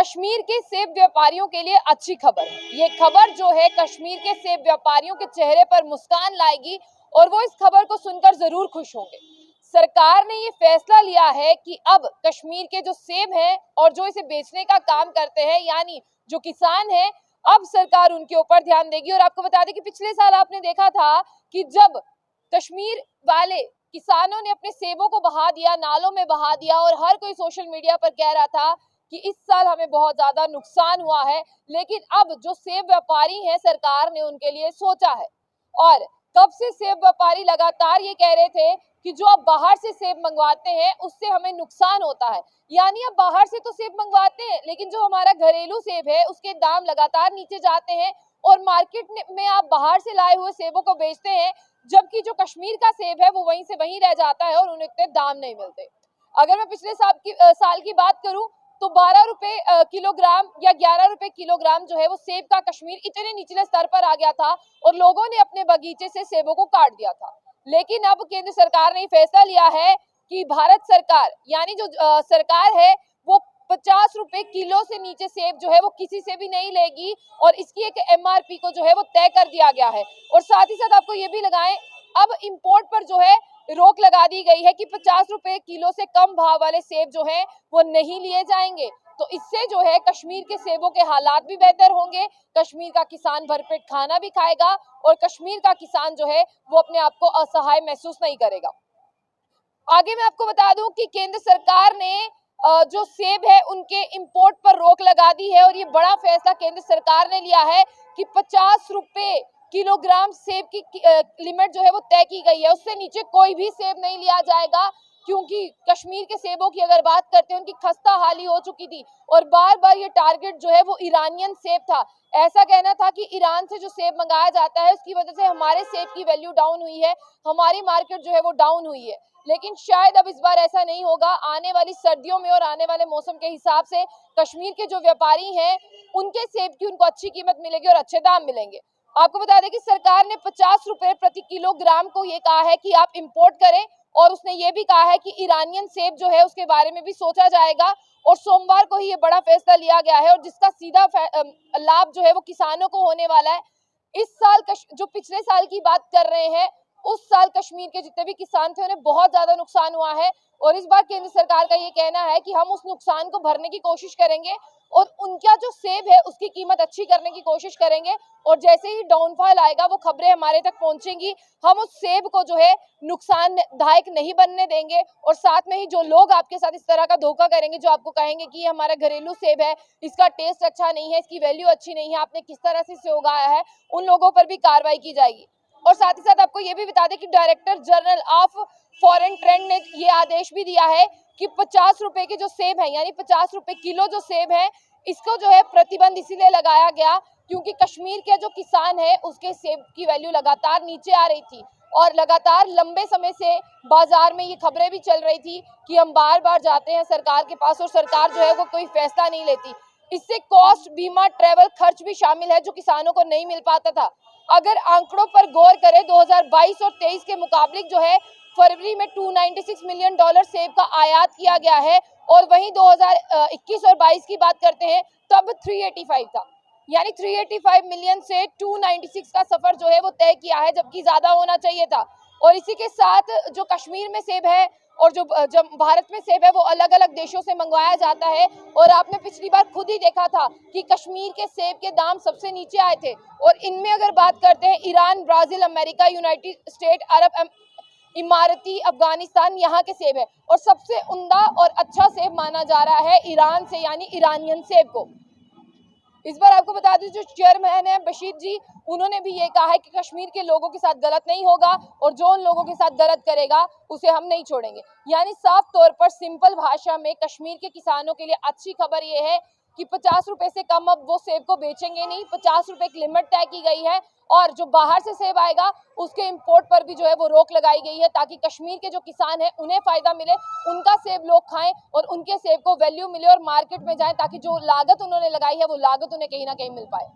कश्मीर के सेब व्यापारियों के लिए अच्छी खबर है। ये खबर जो है कश्मीर के सेब व्यापारियों के चेहरे पर मुस्कान लाएगी और वो इस खबर को सुनकर जरूर खुश होंगे। सरकार ने ये फैसला लिया है कि अब कश्मीर के जो सेब हैं और जो इसे बेचने का काम करते हैं यानी जो किसान हैं, अब सरकार उनके ऊपर ध्यान देगी। और आपको बता दें कि पिछले साल आपने देखा था कि जब कश्मीर वाले किसानों ने अपने सेबों को बहा दिया, नालों में बहा दिया और हर कोई सोशल मीडिया पर कह रहा था कि इस साल हमें बहुत ज्यादा नुकसान हुआ है, लेकिन अब जो सेब व्यापारी हैं सरकार ने उनके लिए सोचा है। और तब से सेब व्यापारी लगातार ये कह रहे थे कि जो आप बाहर से सेब मंगवाते हैं उससे हमें नुकसान होता है। यानी आप बाहर से तो सेब मंगवाते हैं लेकिन जो हमारा घरेलू सेब है उसके दाम लगातार नीचे जाते हैं और मार्केट में आप बाहर से लाए हुए सेबों को बेचते हैं, जबकि जो कश्मीर का सेब है वो वहीं से वहीं रह जाता है और उन्हें इतने दाम नहीं मिलते। अगर मैं पिछले साल की बात करूं तो 12 रुपए किलोग्राम या 11 रुपए किलोग्राम जो है वो सेब का कश्मीर इतने निचले स्तर पर आ गया था और लोगों ने अपने बगीचे से सेबों को काट दिया था। लेकिन अब केंद्र सरकार ने फैसला लिया है कि भारत सरकार यानी जो सरकार है वो 50 रुपए किलो से नीचे सेब जो है वो किसी से भी नहीं लेगी और इसकी एक MRP को जो है वो तय कर दिया गया है। और साथ ही साथ आपको ये भी लगाएं, अब इंपोर्ट पर जो है रोक लगा दी गई है कि 50 रुपए किलो से कम भाव वाले सेब जो हैं वो नहीं लिए जाएंगे। तो इससे जो है कश्मीर के सेबों के हालात भी बेहतर होंगे, कश्मीर का किसान भरपेट खाना भी खाएगा और कश्मीर का किसान जो है वो अपने आप को असहाय महसूस नहीं करेगा। आगे मैं आपको बता दूं कि केंद्र सरकार ने जो सेब है उनके इंपोर्ट पर रोक लगा दी है और ये बड़ा फैसला केंद्र सरकार ने लिया है कि 50 रुपए किलोग्राम सेब की लिमिट जो है वो तय की गई है, उससे नीचे कोई भी सेब नहीं लिया जाएगा। क्योंकि कश्मीर के सेबों की अगर बात करते हैं उनकी खस्ता हाली हो चुकी थी और बार बार ये टारगेट जो है वो ईरानियन सेब था। ऐसा कहना था कि ईरान से जो सेब मंगाया जाता है उसकी वजह से हमारे सेब की वैल्यू डाउन हुई है, हमारी मार्केट जो है वो डाउन हुई है। लेकिन शायद अब इस बार ऐसा नहीं होगा। आने वाली सर्दियों में और आने वाले मौसम के हिसाब से कश्मीर के जो व्यापारी हैं उनके सेब की उनको अच्छी कीमत मिलेगी और अच्छे दाम मिलेंगे। आपको बता दें कि सरकार ने 50 रुपए प्रति किलोग्राम को ये कहा है कि आप इंपोर्ट करें और उसने ये भी कहा है कि ईरानियन सेब जो है उसके बारे में भी सोचा जाएगा। और सोमवार को ही ये बड़ा फैसला लिया गया है और जिसका सीधा लाभ जो है वो किसानों को होने वाला है। इस साल जो पिछले साल की बात कर रहे हैं उस साल कश्मीर के जितने भी किसान थे उन्हें बहुत ज्यादा नुकसान हुआ है और इस बार केंद्र सरकार का ये कहना है कि हम उस नुकसान को भरने की कोशिश करेंगे और उनका जो सेब है उसकी कीमत अच्छी करने की कोशिश करेंगे। और जैसे ही डाउनफॉल आएगा वो खबरें हमारे तक पहुंचेंगी, हम उस सेब को जो है नुकसानदायक नहीं बनने देंगे। और साथ में ही जो लोग आपके साथ इस तरह का धोखा करेंगे, जो आपको कहेंगे कि ये हमारा घरेलू सेब है, इसका टेस्ट अच्छा नहीं है, इसकी वैल्यू अच्छी नहीं है, आपने किस तरह से इसे उगाया है, उन लोगों पर भी कार्रवाई की जाएगी। और साथ ही साथ आपको ये भी बता दें कि director general of foreign trade ने ये आदेश भी दिया है कि 50 रुपए के जो सेब है यानी 50 रुपए किलो जो सेब है इसको जो है प्रतिबंध इसीलिए लगाया गया क्योंकि कश्मीर के जो किसान है उसके सेब की वैल्यू लगातार नीचे आ रही थी और लगातार लंबे समय से बाजार में ये खबरें भी चल रही थी कि हम बार बार जाते हैं सरकार के पास और सरकार जो है वो कोई फैसला नहीं लेती। इससे कॉस्ट, बीमा, ट्रेवल खर्च भी शामिल है जो किसानों को नहीं मिल पाता था। अगर आंकड़ों पर गौर करें 2022 और 23 के मुकाबले जो है फरवरी में $296 मिलियन सेब का आयात किया गया है और वहीं 2021 और 22 की बात करते हैं तब 385 था। यानी 385 मिलियन से 296 का सफर जो है वो तय किया है, जबकि ज्यादा होना चाहिए था। और इसी के साथ जो कश्मीर में सेब है और जो भारत में सेब है वो अलग अलग देशों से मंगवाया जाता है। और आपने पिछली बार खुद ही देखा था कि कश्मीर के सेब के दाम सबसे नीचे आए थे और इनमें अगर बात करते हैं Iran, Brazil, America, United State Arab Emirates, Afghanistan, यहाँ के सेब है और सबसे उम्दा और अच्छा सेब माना जा रहा है ईरान से यानी ईरानियन सेब को। इस बार आपको बता दें जो चेयरमैन है बशीर जी, उन्होंने भी ये कहा है कि कश्मीर के लोगों के साथ गलत नहीं होगा और जो उन लोगों के साथ गलत करेगा उसे हम नहीं छोड़ेंगे। यानी साफ तौर पर सिंपल भाषा में कश्मीर के किसानों के लिए अच्छी खबर ये है कि 50 रुपए से कम अब वो सेब को बेचेंगे नहीं, 50 रुपए की लिमिट तय की गई है और जो बाहर से सेब आएगा उसके इंपोर्ट पर भी जो है वो रोक लगाई गई है ताकि कश्मीर के जो किसान हैं उन्हें फायदा मिले, उनका सेब लोग खाएं और उनके सेब को वैल्यू मिले और मार्केट में जाएं ताकि जो लागत उन्होंने लगाई है वो लागत उन्हें कहीं ना कहीं मिल पाए।